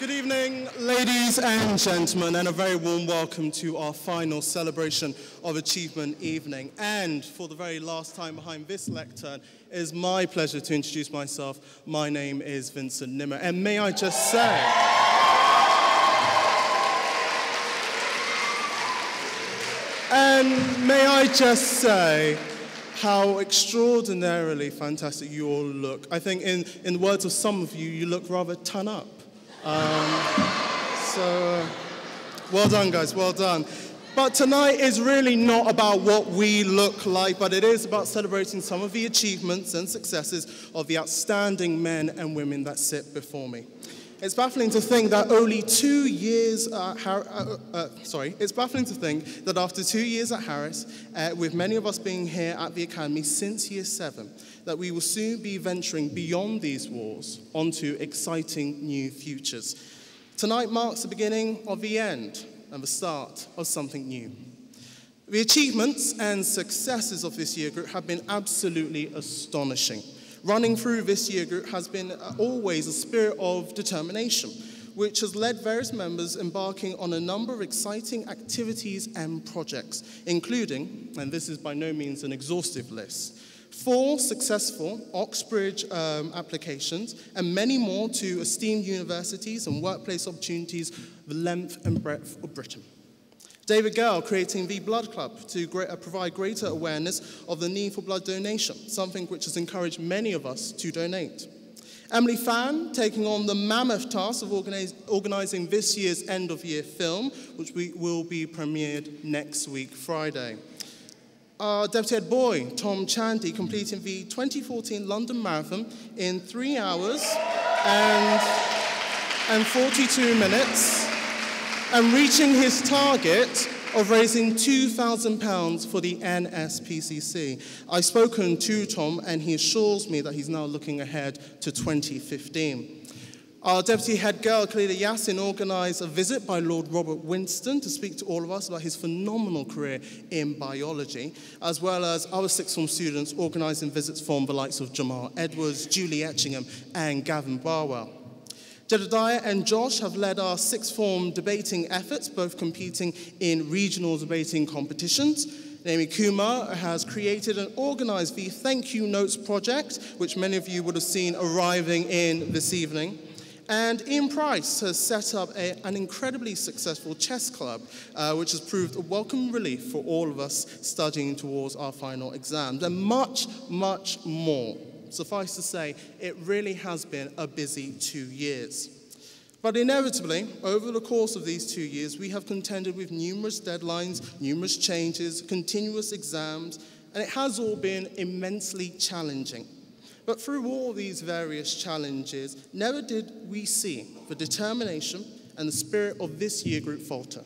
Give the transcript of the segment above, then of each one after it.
Good evening, ladies and gentlemen, and a very warm welcome to our final celebration of Achievement Evening. And for the very last time behind this lectern, it is my pleasure to introduce myself. My name is Vincent Nimmer, and may I just say, how extraordinarily fantastic you all look. I think in the words of some of you, you look rather ton up. Well done, guys, well done. But tonight is really not about what we look like, but it is about celebrating some of the achievements and successes of the outstanding men and women that sit before me. It's baffling to think that only 2 years it's baffling to think that after 2 years at Harris, with many of us being here at the Academy since year 7, that we will soon be venturing beyond these walls onto exciting new futures. Tonight marks the beginning of the end and the start of something new. The achievements and successes of this year group have been absolutely astonishing. Running through this year group has been always a spirit of determination, which has led various members embarking on a number of exciting activities and projects, including, and this is by no means an exhaustive list, 4 successful Oxbridge applications and many more to esteemed universities and workplace opportunities the length and breadth of Britain. David Gale creating the Blood Club to provide greater awareness of the need for blood donation, something which has encouraged many of us to donate. Emily Fan taking on the mammoth task of organising this year's end-of-year film, which will be premiered next week, Friday. Our Deputy Head Boy, Tom Chandy, completing the 2014 London Marathon in 3 hours and 42 minutes, and reaching his target of raising £2,000 for the NSPCC. I've spoken to Tom, and he assures me that he's now looking ahead to 2015. Our Deputy Head Girl, Khalida Yassin, organised a visit by Lord Robert Winston to speak to all of us about his phenomenal career in biology, as well as other sixth form students organising visits from the likes of Jamal Edwards, Julie Etchingham, and Gavin Barwell. Jedediah and Josh have led our sixth form debating efforts, both competing in regional debating competitions. Naomi Kumar has created and organised the Thank You Notes project, which many of you would have seen arriving in this evening. And Ian Price has set up an incredibly successful chess club, which has proved a welcome relief for all of us studying towards our final exams, and much, much more. Suffice to say, it really has been a busy 2 years. But inevitably, over the course of these 2 years, we have contended with numerous deadlines, numerous changes, continuous exams, and it has all been immensely challenging. But through all these various challenges, never did we see the determination and the spirit of this year group falter.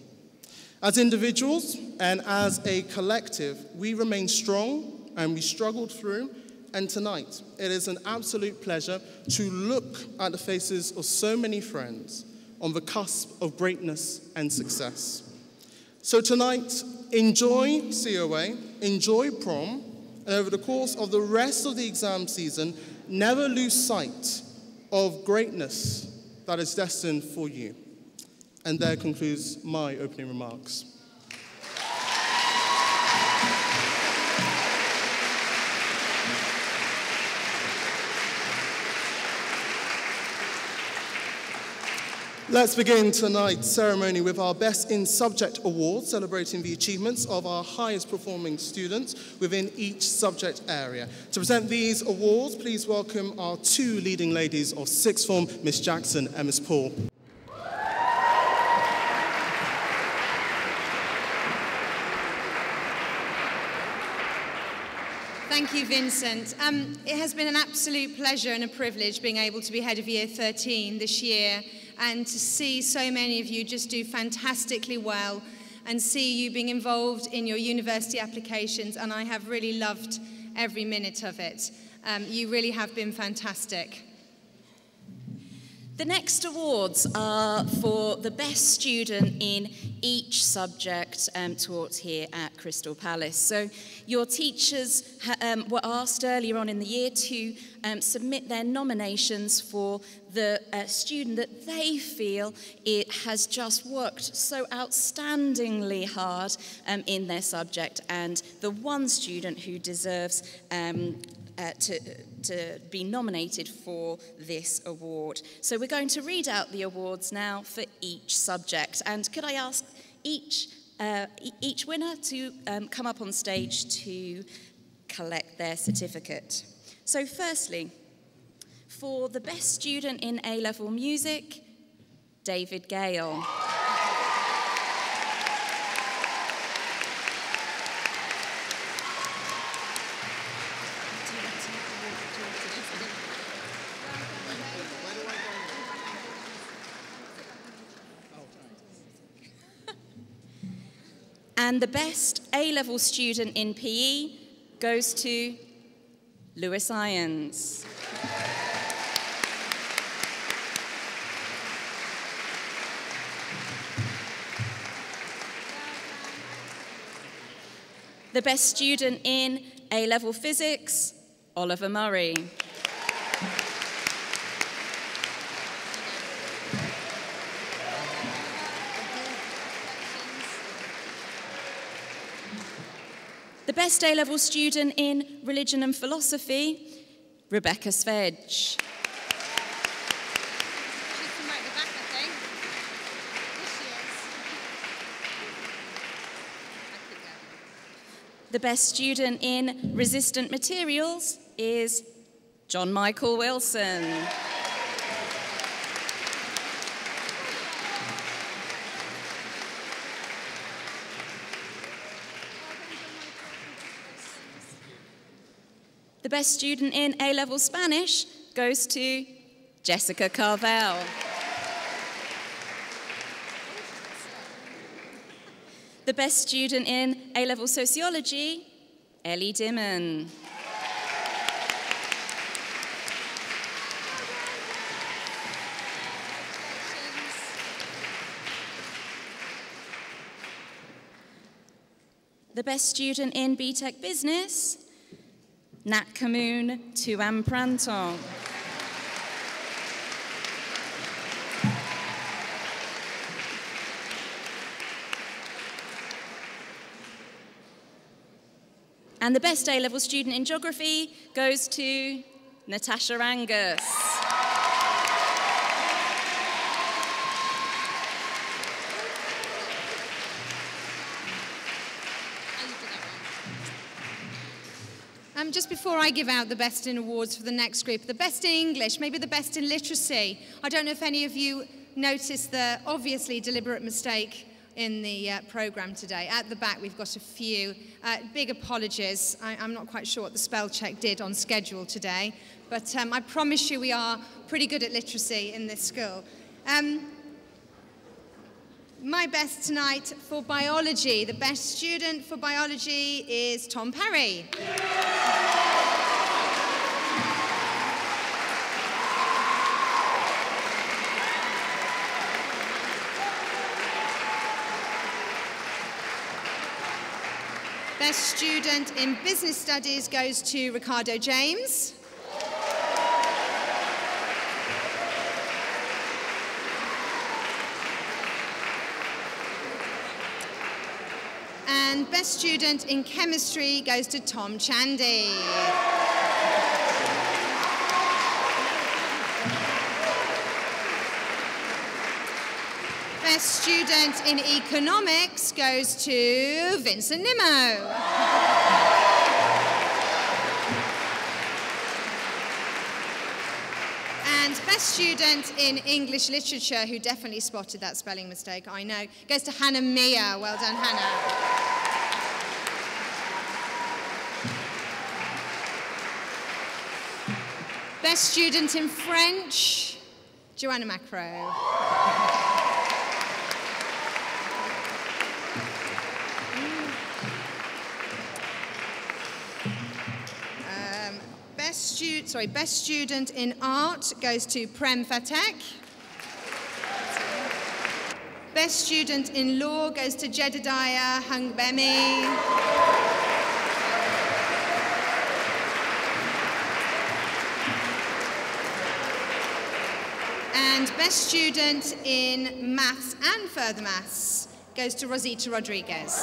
As individuals and as a collective, we remain strong and we struggled through. And tonight, it is an absolute pleasure to look at the faces of so many friends on the cusp of greatness and success. So tonight, enjoy COA, enjoy prom, and over the course of the rest of the exam season, never lose sight of greatness that is destined for you. And there concludes my opening remarks. Let's begin tonight's ceremony with our Best in Subject Award, celebrating the achievements of our highest performing students within each subject area. To present these awards, please welcome our 2 leading ladies of sixth form, Miss Jackson and Miss Paul. Thank you, Vincent. It has been an absolute pleasure and a privilege being able to be head of Year 13 this year, and to see so many of you just do fantastically well and see you being involved in your university applications, and I have really loved every minute of it. You really have been fantastic. The next awards are for the best student in each subject taught here at Crystal Palace. So your teachers were asked earlier on in the year to submit their nominations for the student that they feel it has just worked so outstandingly hard in their subject, and the one student who deserves to be nominated for this award. So we're going to read out the awards now for each subject. And could I ask each winner to come up on stage to collect their certificate? So firstly, for the best student in A-level music, David Gale. And the best A-level student in PE goes to Lewis Irons. The best student in A-level physics, Oliver Murray. The best A-level student in religion and philosophy, Rebecca Svedge. She's from right at the back, I think. Yes, she is. The best student in resistant materials is John Michael Wilson. The best student in A-level Spanish goes to Jessica Carvel. The best student in A-level Sociology, Ellie Dimon. The best student in BTEC Business, Nat Kamoon Tuam Pranton. And the best A-level student in geography goes to Natasha Angus. Just before I give out the best in awards for the next group, the best in English, maybe the best in literacy. I don't know if any of you noticed the obviously deliberate mistake in the programme today. At the back, we've got a few. Big apologies. I'm not quite sure what the spell check did on schedule today, but I promise you we are pretty good at literacy in this school. My best tonight for biology. The best student for biology is Tom Perry. Best student in business studies goes to Ricardo James. And best student in chemistry goes to Tom Chandy. Best student in economics goes to Vincent Nimmo. And best student in English literature, who definitely spotted that spelling mistake, I know, goes to Hannah Mia. Well done, Hannah. Best student in French, Joanna Macro. Best student in art goes to Prem Fatek. Best student in law goes to Jedediah Hungbemi. And best student in maths and further maths goes to Rosita Rodriguez.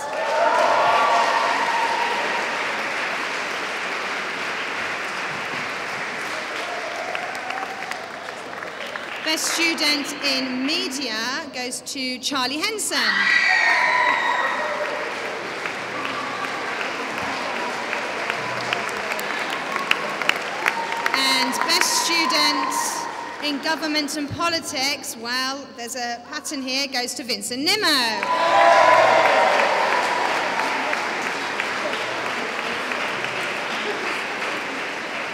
Best student in media goes to Charlie Henson. And best student in government and politics, well, there's a pattern here, goes to Vincent Nimmo.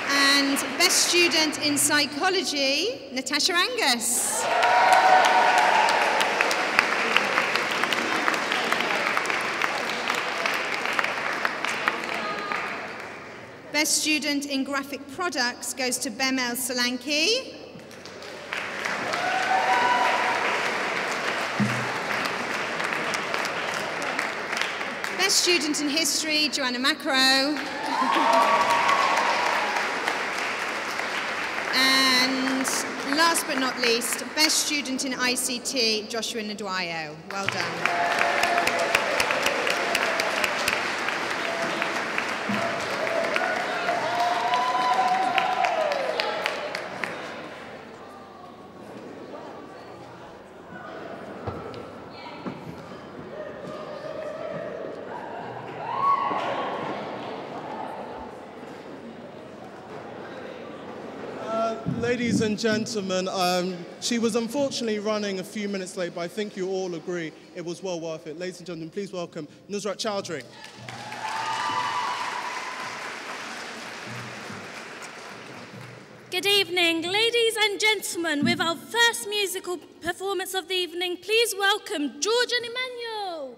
And best student in psychology, Natasha Angus. Best student in graphic products goes to Bemel Solanki. Best student in history, Joanna Macro. And last but not least, best student in ICT, Joshua Ndwayo. Well done. Ladies and gentlemen, she was unfortunately running a few minutes late, but I think you all agree it was well worth it. Ladies and gentlemen, please welcome Nusrat Chowdhury. Good evening, ladies and gentlemen. With our first musical performance of the evening, please welcome George and Emmanuel.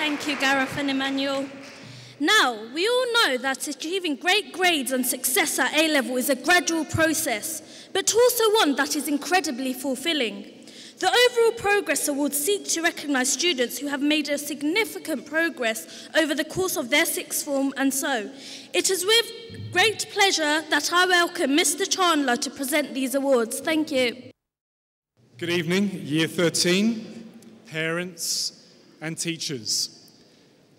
Thank you, Gareth and Emmanuel. Now, we all know that achieving great grades and success at A-level is a gradual process, but also one that is incredibly fulfilling. The Overall Progress Awards seek to recognise students who have made a significant progress over the course of their sixth form, and so it is with great pleasure that I welcome Mr. Chandler to present these awards. Thank you. Good evening, Year 13, parents and teachers.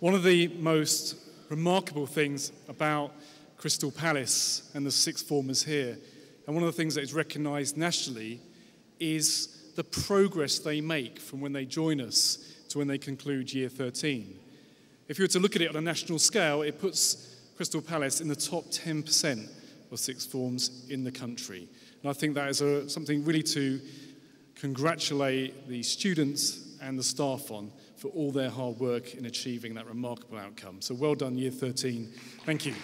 One of the most remarkable things about Crystal Palace and the sixth formers here, and one of the things that is recognised nationally, is the progress they make from when they join us to when they conclude Year 13. If you were to look at it on a national scale, it puts Crystal Palace in the top 10% of sixth forms in the country. And I think that is something really to congratulate the students and the staff on for all their hard work in achieving that remarkable outcome. So well done, Year 13. Thank you.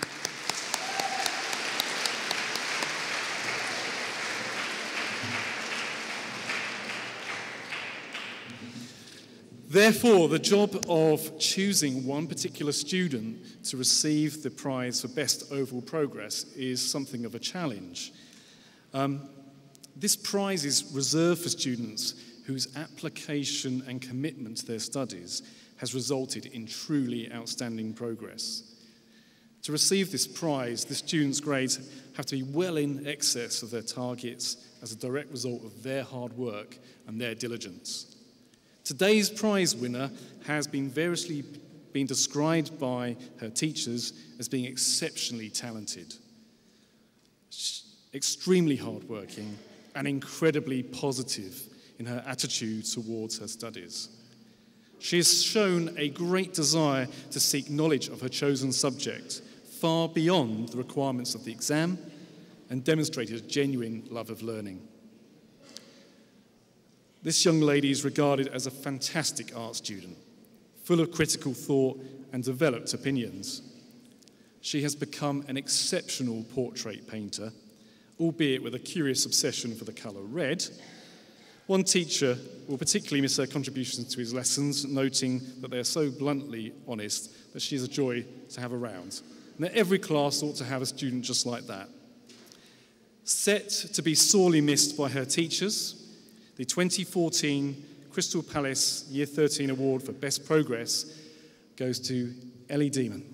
Therefore, the job of choosing one particular student to receive the prize for best overall progress is something of a challenge. This prize is reserved for students whose application and commitment to their studies has resulted in truly outstanding progress. To receive this prize, the students' grades have to be well in excess of their targets as a direct result of their hard work and their diligence. Today's prize winner has been variously described by her teachers as being exceptionally talented, extremely hardworking, and incredibly positive in her attitude towards her studies. She has shown a great desire to seek knowledge of her chosen subject far beyond the requirements of the exam and demonstrated a genuine love of learning. This young lady is regarded as a fantastic art student, full of critical thought and developed opinions. She has become an exceptional portrait painter, albeit with a curious obsession for the colour red. One teacher will particularly miss her contributions to his lessons, noting that they are so bluntly honest that she is a joy to have around, and that every class ought to have a student just like that. Set to be sorely missed by her teachers, the 2014 Crystal Palace Year 13 Award for Best Progress goes to Ellie Demon.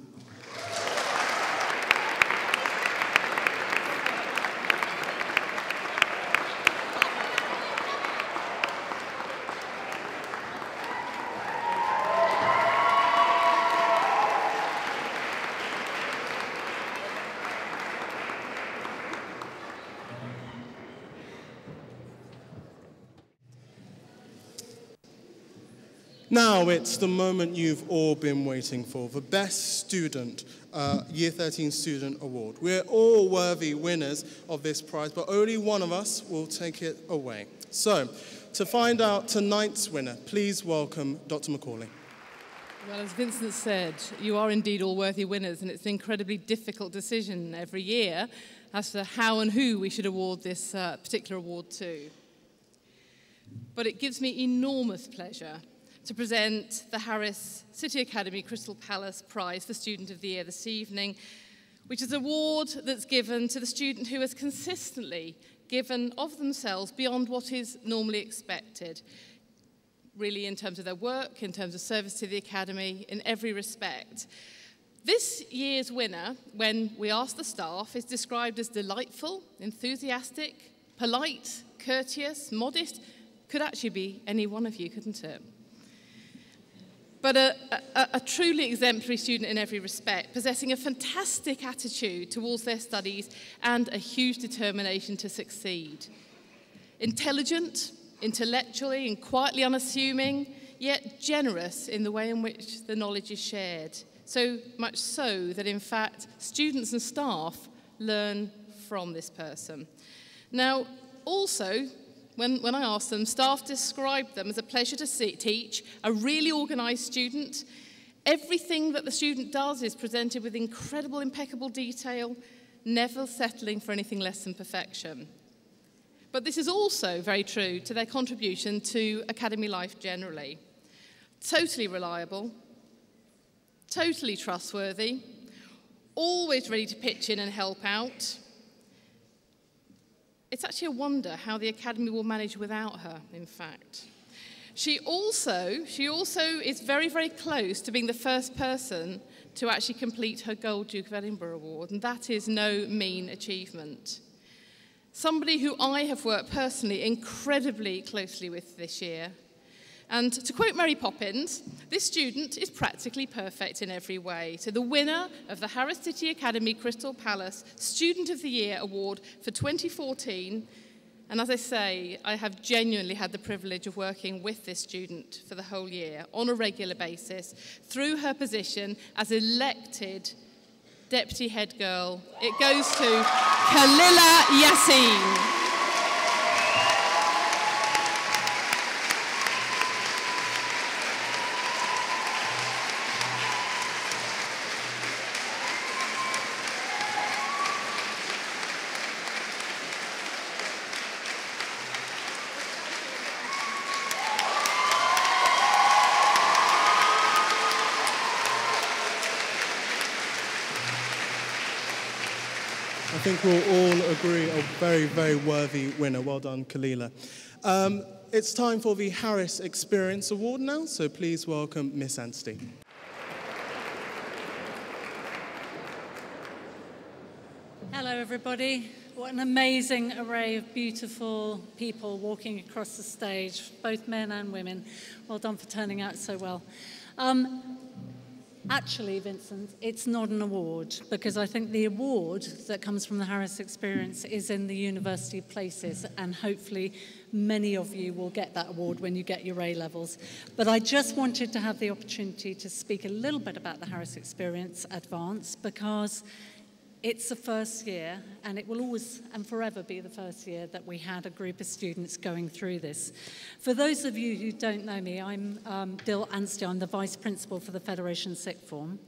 Now it's the moment you've all been waiting for, the Best Student, Year 13 Student Award. We're all worthy winners of this prize, but only one of us will take it away. So, to find out tonight's winner, please welcome Dr. Macaulay. Well, as Vincent said, you are indeed all worthy winners, and it's an incredibly difficult decision every year as to how and who we should award this particular award to. But it gives me enormous pleasure to present the Harris City Academy Crystal Palace Prize for Student of the Year this evening, which is an award that's given to the student who has consistently given of themselves beyond what is normally expected, really in terms of their work, in terms of service to the Academy, in every respect. This year's winner, when we asked the staff, is described as delightful, enthusiastic, polite, courteous, modest. Could actually be any one of you, couldn't it? But a truly exemplary student in every respect, possessing a fantastic attitude towards their studies and a huge determination to succeed. Intelligent, intellectually and quietly unassuming, yet generous in the way in which the knowledge is shared. So much so that, in fact, students and staff learn from this person. Now, also, when I asked them, staff described them as a pleasure to teach, a really organised student. Everything that the student does is presented with incredible, impeccable detail, never settling for anything less than perfection. But this is also very true to their contribution to academy life generally. Totally reliable, totally trustworthy, always ready to pitch in and help out. It's actually a wonder how the Academy will manage without her, in fact. She also is very, very close to being the first person to actually complete her Gold Duke of Edinburgh Award, and that is no mean achievement. Somebody who I have worked personally incredibly closely with this year. And to quote Mary Poppins, this student is practically perfect in every way. So the winner of the Harris City Academy Crystal Palace Student of the Year Award for 2014. And as I say, I have genuinely had the privilege of working with this student for the whole year on a regular basis through her position as elected Deputy Head Girl. It goes to Khalila Yassin. I think we'll all agree a very, very worthy winner. Well done, Khalila. It's time for the Harris Experience Award now, so please welcome Miss Anstey. Hello, everybody. What an amazing array of beautiful people walking across the stage, both men and women. Well done for turning out so well. Actually, Vincent, it's not an award, because I think the award that comes from the Harris Experience is in the university places, and hopefully many of you will get that award when you get your A-levels. But I just wanted to have the opportunity to speak a little bit about the Harris Experience Advanced, because it's the first year, and it will always and forever be the first year that we had a group of students going through this. For those of you who don't know me, I'm Dill Anstey. I'm the Vice Principal for the Federation Sixth Form.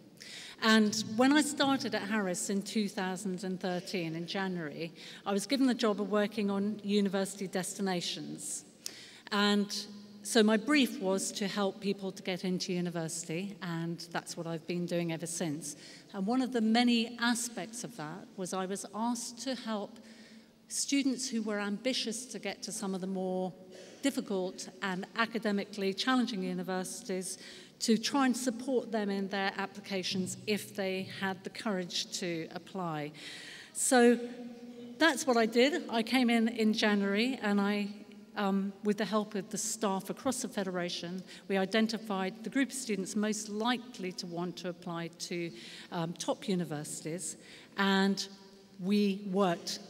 And when I started at Harris in 2013, in January, I was given the job of working on university destinations. And so my brief was to help people to get into university, and that's what I've been doing ever since. And one of the many aspects of that was I was asked to help students who were ambitious to get to some of the more difficult and academically challenging universities to try and support them in their applications if they had the courage to apply. So that's what I did. I came in January, and with the help of the staff across the Federation, we identified the group of students most likely to want to apply to top universities, and we worked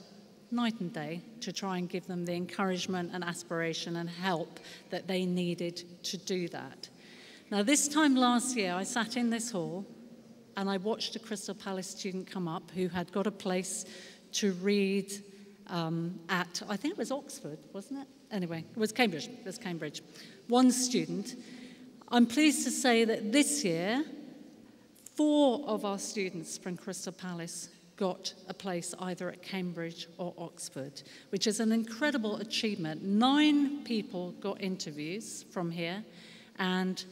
night and day to try and give them the encouragement and aspiration and help that they needed to do that. Now, this time last year, I sat in this hall and I watched a Crystal Palace student come up who had got a place to read at, I think it was Oxford, wasn't it? Anyway, it was Cambridge. It was Cambridge. One student. I'm pleased to say that this year, 4 of our students from Crystal Palace got a place either at Cambridge or Oxford, which is an incredible achievement. 9 people got interviews from here, and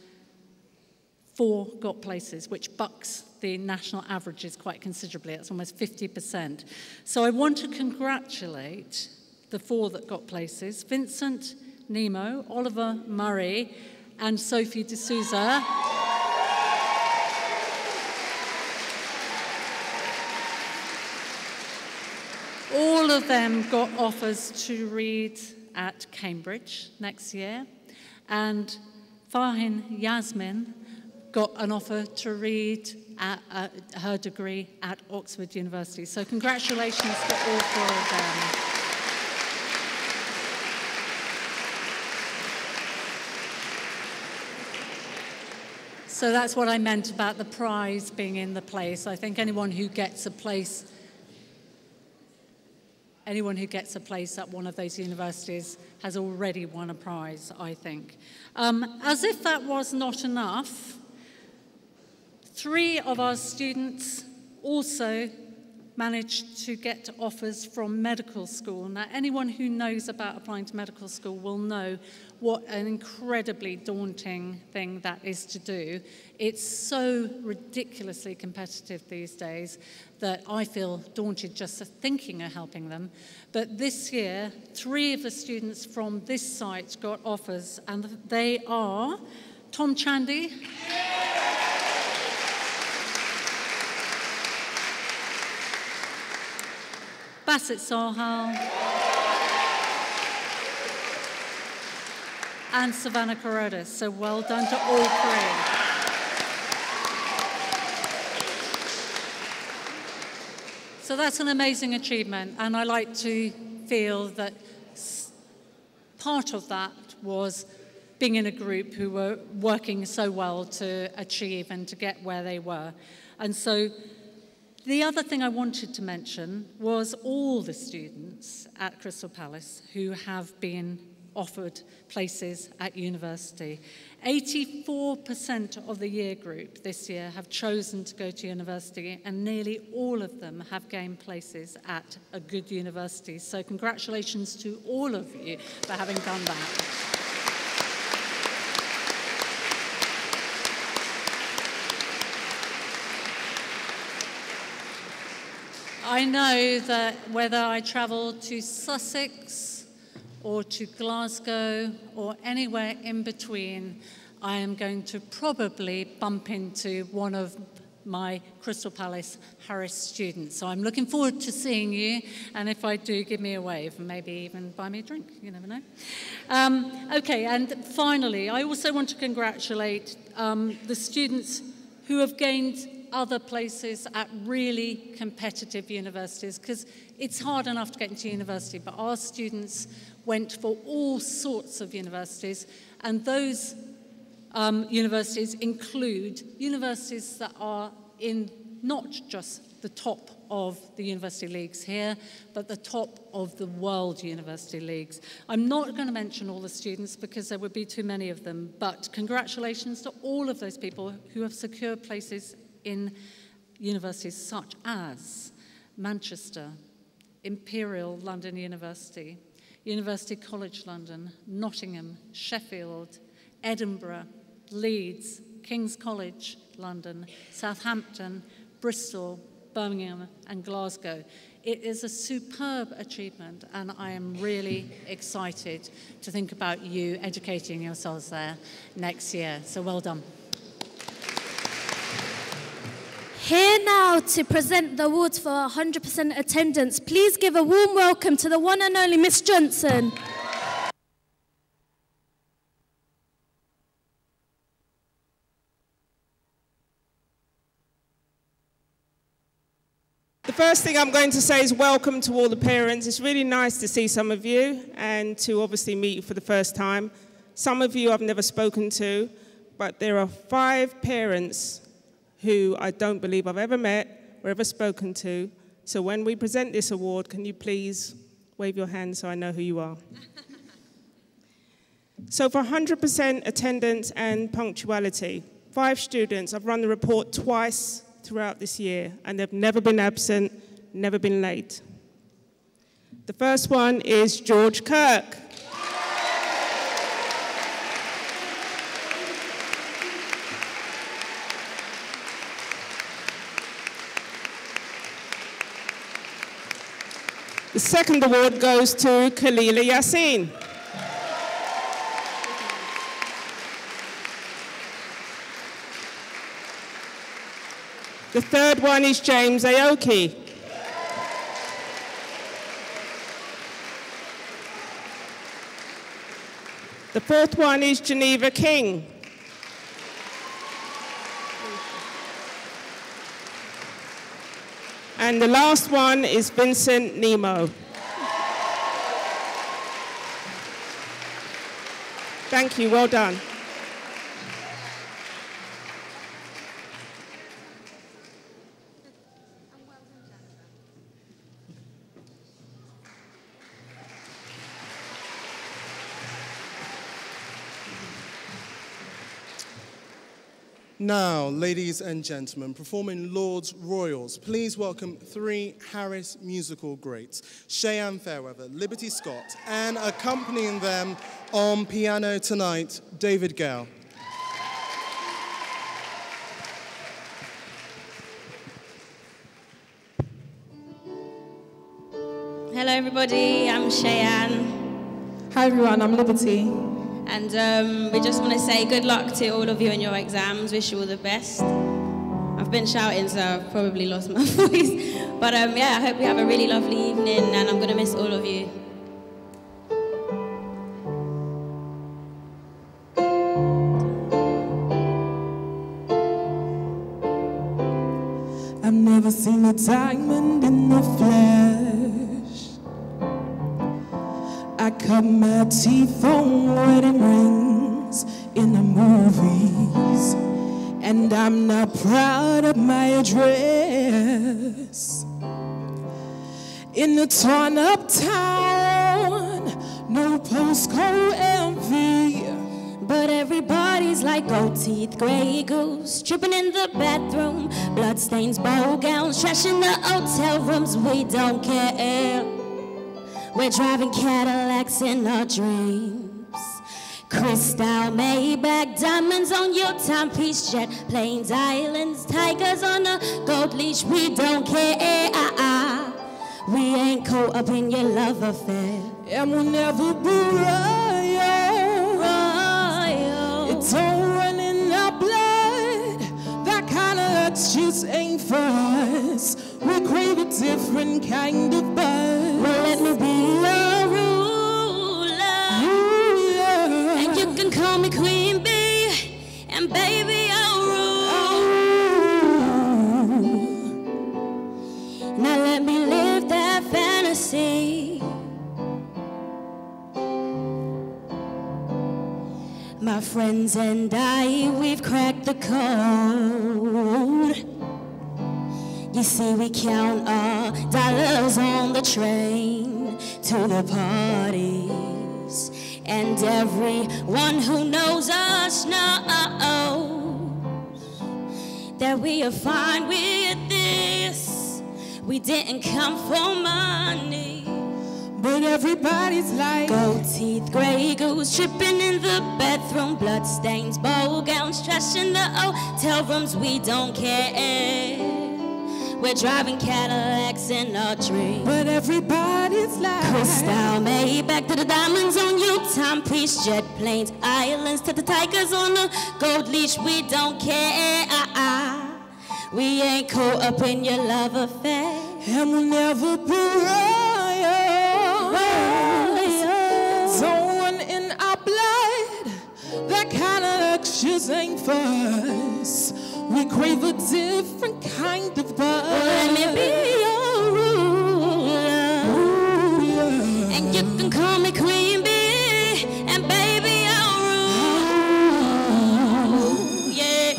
4 got places, which bucks the national averages quite considerably. It's almost 50%. So I want to congratulate the 4 that got places: Vincent Nemo, Oliver Murray, and Sophie D'Souza. All of them got offers to read at Cambridge next year, and Farhin Yasmin got an offer to read at her degree at Oxford University. So congratulations to all 4 of them. So that's what I meant about the prize being in the place. I think anyone who gets a place at one of those universities has already won a prize, I think. As if that was not enough, 3 of our students also managed to get offers from medical school. Now, anyone who knows about applying to medical school will know what an incredibly daunting thing that is to do. It's so ridiculously competitive these days that I feel daunted just thinking of helping them. But this year, 3 of the students from this site got offers, and they are Tom Chandy, Bassett Sahal, and Savannah Carrodus. So well done to all 3. So that's an amazing achievement, and I like to feel that part of that was being in a group who were working so well to achieve and to get where they were. And so the other thing I wanted to mention was all the students at Crystal Palace who have been offered places at university. 84% of the year group this year have chosen to go to university, and nearly all of them have gained places at a good university. So congratulations to all of you for having done that. I know that whether I travel to Sussex or to Glasgow or anywhere in between, I am going to probably bump into one of my Crystal Palace Harris students. So I'm looking forward to seeing you, and if I do, give me a wave and maybe even buy me a drink, you never know. Okay, and finally, I also want to congratulate the students who have gained other places at really competitive universities, because it's hard enough to get into university, but our students went for all sorts of universities, and those universities include universities that are in not just the top of the university leagues here, but the top of the world university leagues. I'm not going to mention all the students because there would be too many of them, but congratulations to all of those people who have secured places in universities such as Manchester, Imperial London University, University College London, Nottingham, Sheffield, Edinburgh, Leeds, King's College London, Southampton, Bristol, Birmingham, and Glasgow. It is a superb achievement, and I am really excited to think about you educating yourselves there next year. So well done. Here now to present the awards for 100% attendance. Please give a warm welcome to the one and only Miss Johnson. The first thing I'm going to say is welcome to all the parents. It's really nice to see some of you and to obviously meet you for the first time. Some of you I've never spoken to, but there are 5 parents who I don't believe I've ever met or ever spoken to. So when we present this award, can you please wave your hand so I know who you are? So for 100% attendance and punctuality, 5 students, I've run the report twice throughout this year, and they've never been absent, never been late. The first one is George Kirk. The second award goes to Khalila Yassin. The third one is James Aoki. The fourth one is Geneva King. And the last one is Vincent Nemo. Thank you, well done. Now, ladies and gentlemen, performing Lords Royals, please welcome 3 Harris musical greats, Cheyenne Fairweather, Liberty Scott, and accompanying them on piano tonight, David Gale. Hello everybody, I'm Cheyenne. Hi everyone, I'm Liberty. And we just want to say good luck to all of you in your exams. Wish you all the best. I've been shouting, so I've probably lost my voice. But yeah, I hope you have a really lovely evening, and I'm going to miss all of you. I've never seen a diamond in the flesh. I cut my teeth on wedding rings in the movies, and I'm not proud of my address. In a torn up town, no postcode envy, but everybody's like gold teeth, gray goose, tripping in the bathroom, bloodstains, ball gowns, trash in the hotel rooms. We don't care. We're driving Cadillacs in our dreams. Crystal, Maybach, diamonds on your timepiece, jet planes, islands, tigers on a gold leash. We don't care. We ain't caught up in your love affair, and we'll never be royal. It's all running our blood. That kind of lux just ain't for us. We crave a different kind of buzz. Well, let me be your ruler, and you can call me Queen Bee, and baby I'll rule. Now let me live that fantasy. My friends and I, we've cracked the code. You see, we count our dollars on the train to the parties, and everyone who knows us knows that we are fine with this. We didn't come for money, but everybody's like gold teeth, gray goose, tripping in the bathroom, bloodstains, ball gowns, trash in the hotel rooms. We don't care. We're driving Cadillacs in our dreams, but everybody's like Crystal, Maybach, to the diamonds on your timepiece, jet planes, islands, to the tigers on a gold leash. We don't care. We ain't caught up in your love affair, and we'll never be royal. It's all one in our blood. That kind of lux just ain't for us. We crave a different kind of buzz. Let me be your ruler, and you can call me Queen Bee, and baby I'll rule. Yeah,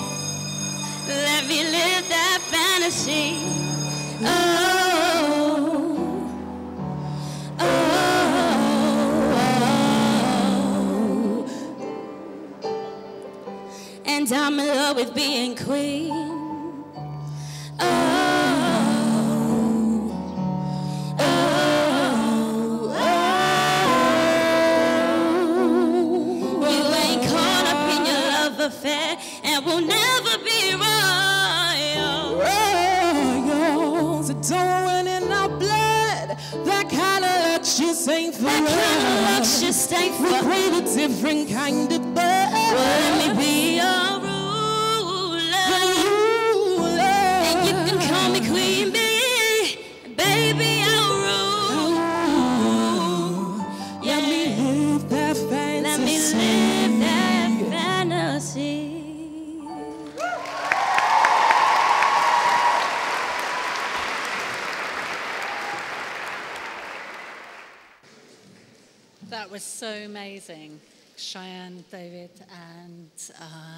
let me live that fantasy. And I'm in love with being queen. You ain't caught up in your love affair, and we'll never be royal. Royals, it's all run in our blood. That kind of lux just ain't for us. That kind of lux just ain't for us. We crave a different kind of buzz. Let me be your ruler, and you can call me Queen Bee, baby I'll rule. Yeah. Let me live that fantasy. Let me live that fantasy. That was so amazing. Cheyenne, David, and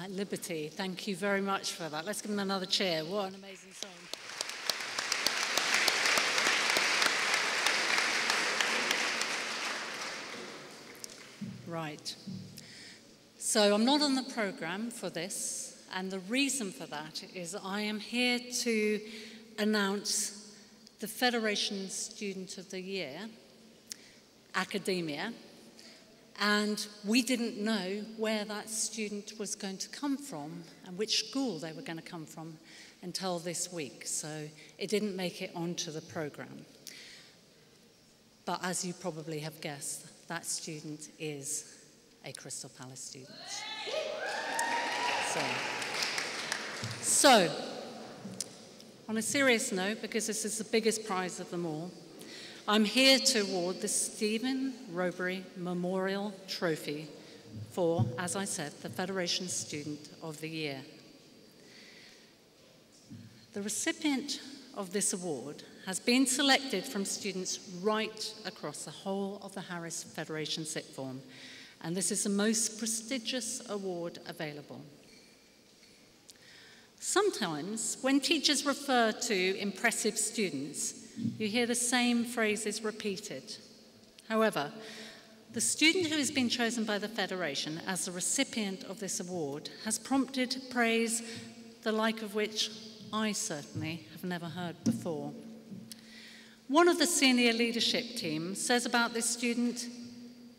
Liberty. Thank you very much for that. Let's give them another cheer. What an amazing song. Right. So I'm not on the programme for this, And the reason for that is I am here to announce the Federation Student of the Year, Academia, and we didn't know where that student was going to come from and which school they were going to come from until this week, so it didn't make it onto the programme. But as you probably have guessed, that student is a Crystal Palace student. So, on a serious note, because this is the biggest prize of them all, I'm here to award the Stephen Robury Memorial Trophy for, as I said, the Federation Student of the Year. The recipient of this award has been selected from students right across the whole of the Harris Federation Sixth Form, and this is the most prestigious award available. Sometimes, when teachers refer to impressive students, you hear the same phrases repeated. However, the student who has been chosen by the Federation as the recipient of this award has prompted praise the like of which I certainly have never heard before. One of the senior leadership team says about this student,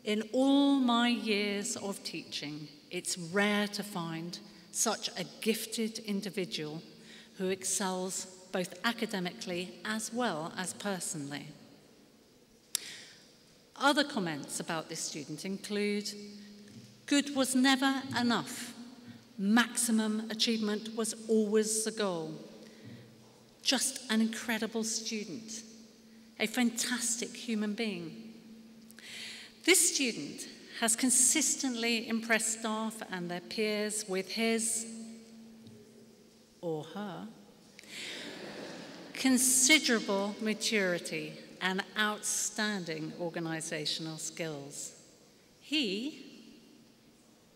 "In all my years of teaching, it's rare to find such a gifted individual who excels both academically as well as personally." Other comments about this student include, "Good was never enough. Maximum achievement was always the goal. Just an incredible student. A fantastic human being." This student has consistently impressed staff and their peers with his or her considerable maturity and outstanding organizational skills. He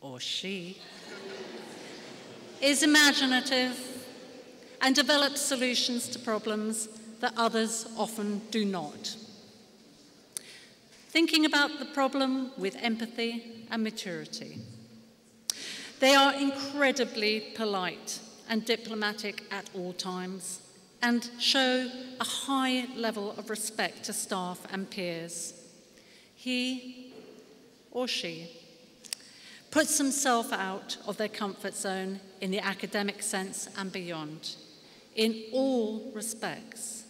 or she is imaginative and develops solutions to problems that others often do not. Thinking about the problem with empathy and maturity. They are incredibly polite and diplomatic at all times and show a high level of respect to staff and peers. He or she puts themselves out of their comfort zone in the academic sense and beyond. In all respects,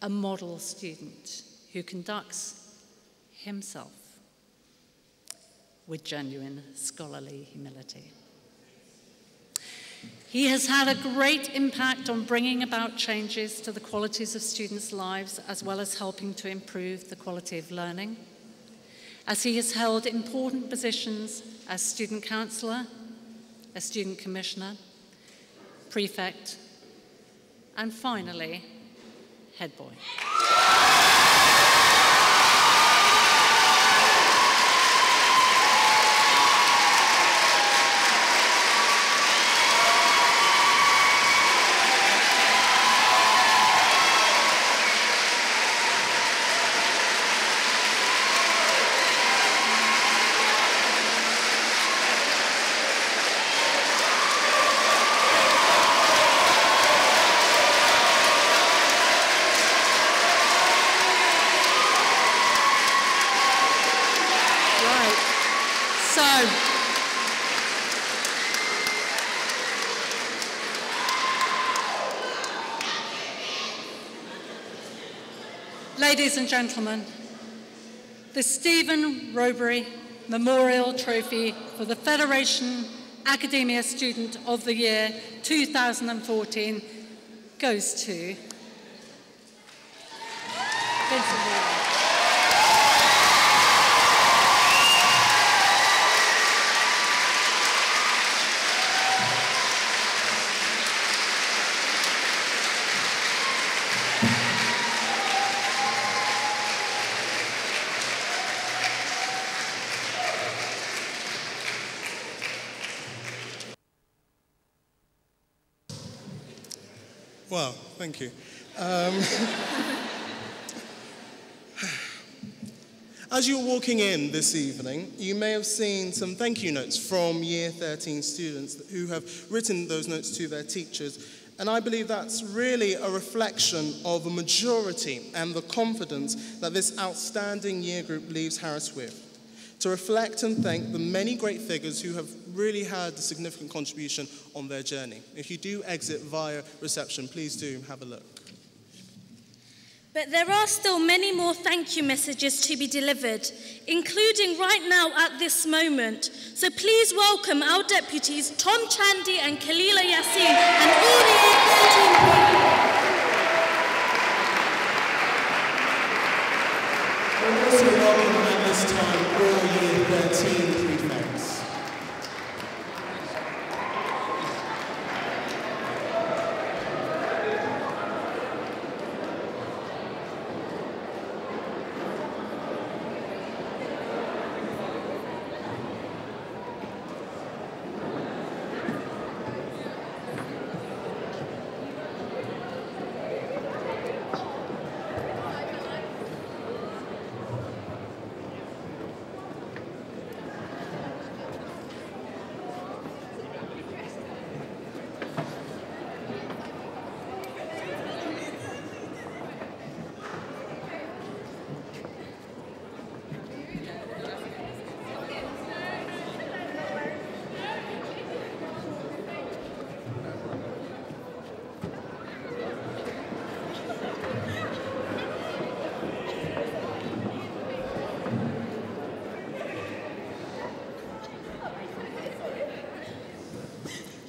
a model student who conducts himself with genuine scholarly humility. He has had a great impact on bringing about changes to the qualities of students' lives, as well as helping to improve the quality of learning, as he has held important positions as student counsellor, a student commissioner, prefect, and finally, head boy. Ladies and gentlemen, the Stephen Robury Memorial Trophy for the Federation Academia Student of the Year 2014 goes to Vincent. Well, thank you. As you were walking in this evening, you may have seen some thank you notes from Year 13 students who have written those notes to their teachers. And I believe that's really a reflection of a maturity and the confidence that this outstanding year group leaves Harris with, to reflect and thank the many great figures who have really had a significant contribution on their journey. If you do exit via reception, please do have a look. But there are still many more thank you messages to be delivered, including right now at this moment. So please welcome our deputies, Tom Chandy and Kalila Yassin, and all the Year 13 people. We'll also welcome at this time all Year 13 prefects.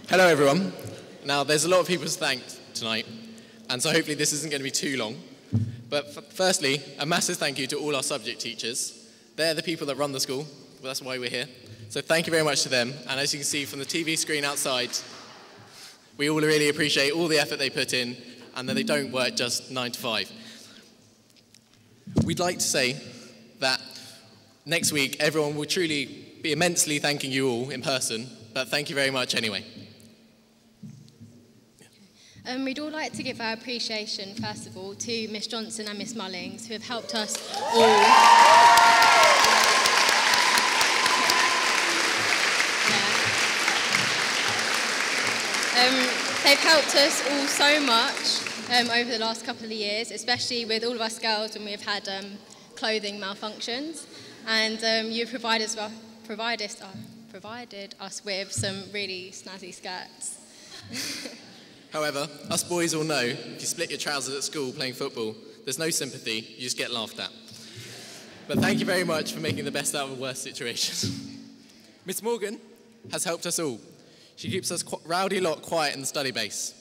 Hello everyone. Now there's a lot of people to thank tonight, and so hopefully this isn't going to be too long. But firstly, a massive thank you to all our subject teachers. They're the people that run the school, well, that's why we're here. So thank you very much to them, and as you can see from the TV screen outside, we all really appreciate all the effort they put in, and that they don't work just 9 to 5. We'd like to say that next week everyone will truly be immensely thanking you all in person, but thank you very much anyway. We'd all like to give our appreciation, first of all, to Miss Johnson and Miss Mullings, who have helped us all. They've helped us all so much over the last couple of years, especially with all of us girls when we've had clothing malfunctions. And you've provided us with some really snazzy skirts. However, us boys all know if you split your trousers at school playing football, there's no sympathy, you just get laughed at. But thank you very much for making the best out of a worse situation. Miss Morgan has helped us all. She keeps us rowdy lot quiet in the study base.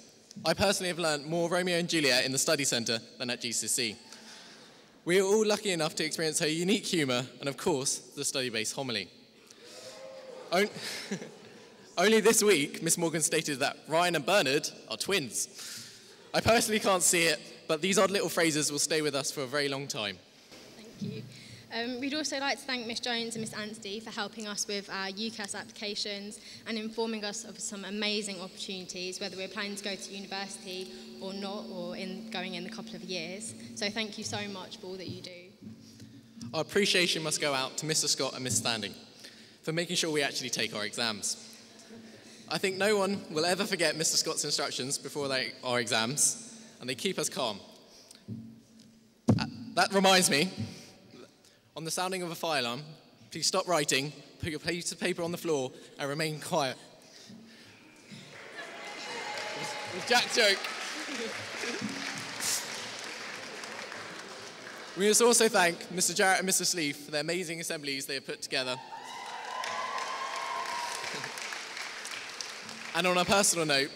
I personally have learnt more Romeo and Juliet in the study centre than at GCSE. We are all lucky enough to experience her unique humour and, of course, the study base homily. Only this week, Miss Morgan stated that Ryan and Bernard are twins. I personally can't see it, but these odd little phrases will stay with us for a very long time. Thank you. We'd also like to thank Miss Jones and Miss Anstey for helping us with our UCAS applications and informing us of some amazing opportunities, whether we're planning to go to university or not, or going in a couple of years. So thank you so much for all that you do. Our appreciation must go out to Mr. Scott and Miss Standing for making sure we actually take our exams. I think no one will ever forget Mr. Scott's instructions before our exams, and they keep us calm. That reminds me, on the sounding of a fire alarm, please stop writing, put your piece of paper on the floor, and remain quiet. It was Jack's joke. We must also thank Mr. Jarrett and Mr. Sleeve for their amazing assemblies they have put together. And on a personal note,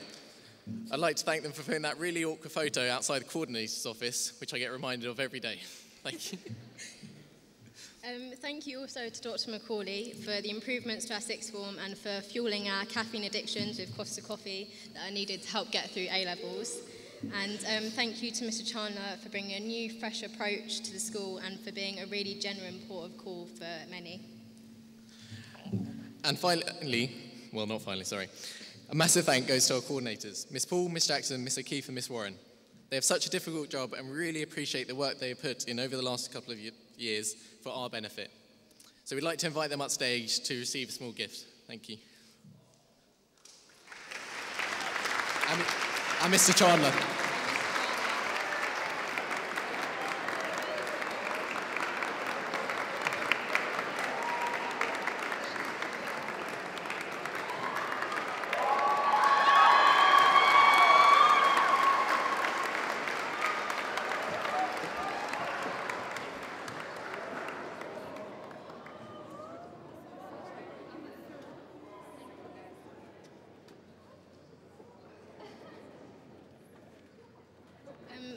I'd like to thank them for putting that really awkward photo outside the coordinator's office, which I get reminded of every day. Thank you. Thank you also to Dr. Macaulay for the improvements to our sixth form and for fueling our caffeine addictions with Costa Coffee that are needed to help get through A-levels. And thank you to Mr. Chandler for bringing a new, fresh approach to the school and for being a really genuine port of call for many. And finally, well, not finally, sorry. A massive thank goes to our coordinators, Miss Paul, Miss Jackson, Miss O'Keefe and Miss Warren. They have such a difficult job and we really appreciate the work they have put in over the last couple of years for our benefit. So we'd like to invite them up stage to receive a small gift. Thank you. And Mr. Chandler.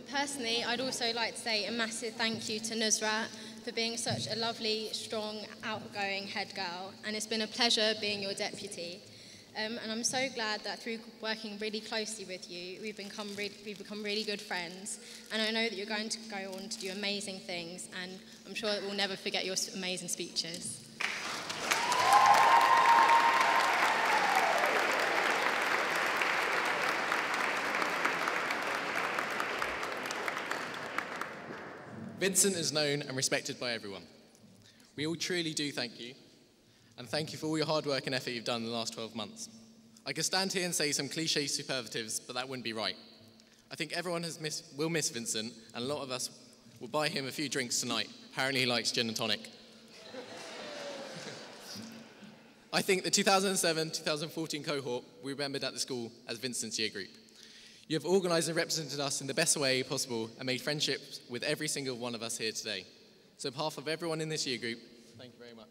Personally, I'd also like to say a massive thank you to Nusrat for being such a lovely, strong, outgoing head girl, and it's been a pleasure being your deputy. And I'm so glad that through working really closely with you, we've become really good friends, and I know that you're going to go on to do amazing things, and I'm sure that we'll never forget your amazing speeches. Vincent is known and respected by everyone. We all truly do thank you, and thank you for all your hard work and effort you've done in the last 12 months. I could stand here and say some cliche superlatives, but that wouldn't be right. I think everyone will miss Vincent, and a lot of us will buy him a few drinks tonight. Apparently he likes gin and tonic. I think the 2007-2014 cohort will be remembered at the school as Vincent's year group. You have organised and represented us in the best way possible and made friendships with every single one of us here today. So on behalf of everyone in this year group, thank you very much.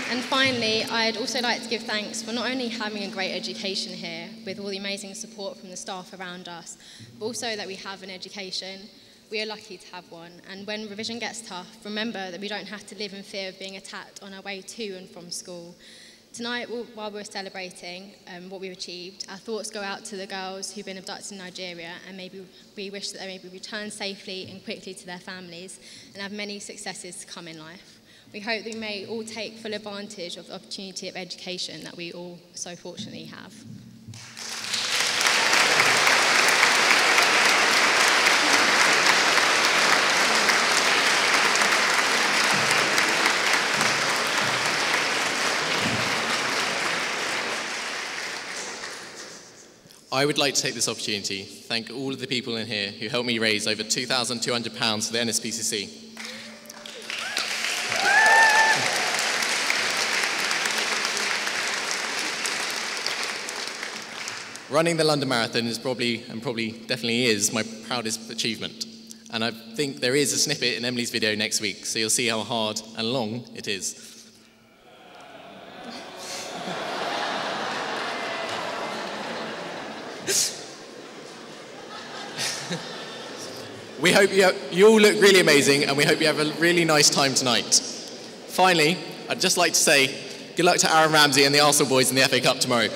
And finally, I'd also like to give thanks for not only having a great education here with all the amazing support from the staff around us, but also that we have an education. We are lucky to have one, and when revision gets tough, remember that we don't have to live in fear of being attacked on our way to and from school. Tonight, while we're celebrating what we've achieved, our thoughts go out to the girls who've been abducted in Nigeria, and maybe we wish that they maybe return safely and quickly to their families and have many successes to come in life. We hope that we may all take full advantage of the opportunity of education that we all so fortunately have. I would like to take this opportunity to thank all of the people in here who helped me raise over £2,200 for the NSPCC. Running the London Marathon is probably definitely is my proudest achievement. And I think there is a snippet in Emily's video next week, so you'll see how hard and long it is. We hope you all look really amazing, and we hope you have a really nice time tonight. Finally, I'd just like to say good luck to Aaron Ramsey and the Arsenal boys in the FA Cup tomorrow.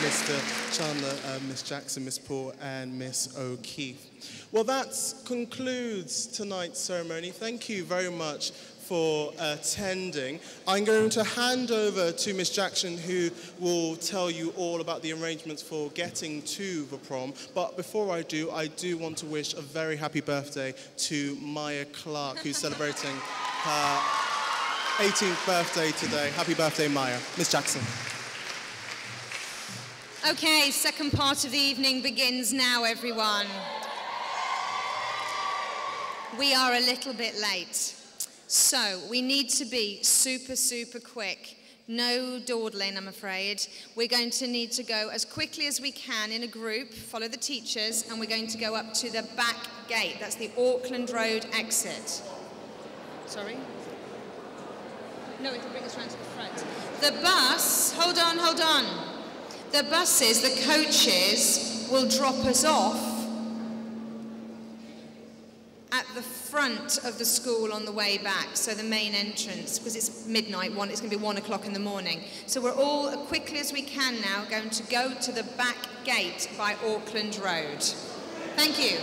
Mr. Chandler, Miss Jackson, Miss Paul, and Miss O'Keefe. Well, that concludes tonight's ceremony. Thank you very much for attending. I'm going to hand over to Miss Jackson, who will tell you all about the arrangements for getting to the prom. But before I do want to wish a very happy birthday to Maya Clark, who's celebrating her 18th birthday today. Happy birthday, Maya. Miss Jackson. Okay, second part of the evening begins now, everyone. We are a little bit late, so we need to be super, super quick. No dawdling, I'm afraid. We're going to need to go as quickly as we can in a group, follow the teachers, and we're going to go up to the back gate. That's the Auckland Road exit. Sorry? No, it'll bring us round to the front. The bus, hold on. The buses, the coaches, will drop us off at the front of the school on the way back, so the main entrance, because it's midnight, it's going to be 1 o'clock in the morning. So we're all, as quickly as we can now, going to go to the back gate by Auckland Road. Thank you.